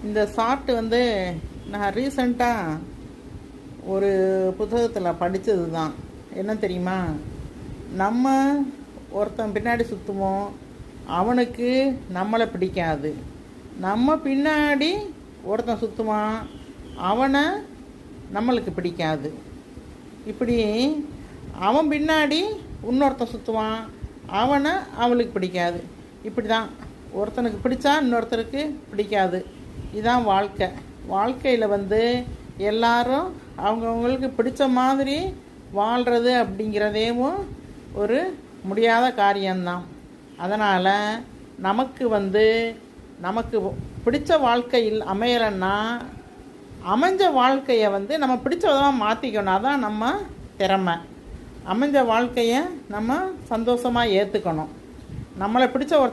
இந்த சாப்பிட்டு வந்து நான் ரீசண்டாக ஒரு புத்தகத்தில் படித்தது தான். என்ன தெரியுமா? நம்ம ஒருத்தன் பின்னாடி சுற்றுவோம், அவனுக்கு நம்மளை பிடிக்காது. நம்ம பின்னாடி ஒருத்தன் சுற்றுவான், அவனை நம்மளுக்கு பிடிக்காது. இப்படி அவன் பின்னாடி இன்னொருத்தன் சுற்றுவான், அவனை அவளுக்கு பிடிக்காது. இப்படி தான் ஒருத்தனுக்கு பிடிச்சா இன்னொருத்தருக்கு பிடிக்காது. இதுதான் வாழ்க்கை. வாழ்க்கையில் வந்து எல்லாரும் அவங்கவுங்களுக்கு பிடிச்ச மாதிரி வாழ்கிறது அப்படிங்கிறதேவும் ஒரு முடியாத காரியம்தான். அதனால் நமக்கு பிடிச்ச வாழ்க்கையில் அமையலைன்னா அமைஞ்ச வாழ்க்கையை வந்து நம்ம பிடிச்ச விதமாக மாற்றிக்கணும். அதான் நம்ம திறமை. அமைஞ்ச வாழ்க்கையை நம்ம சந்தோஷமாக ஏற்றுக்கணும். நம்மளை பிடிச்ச ஒரு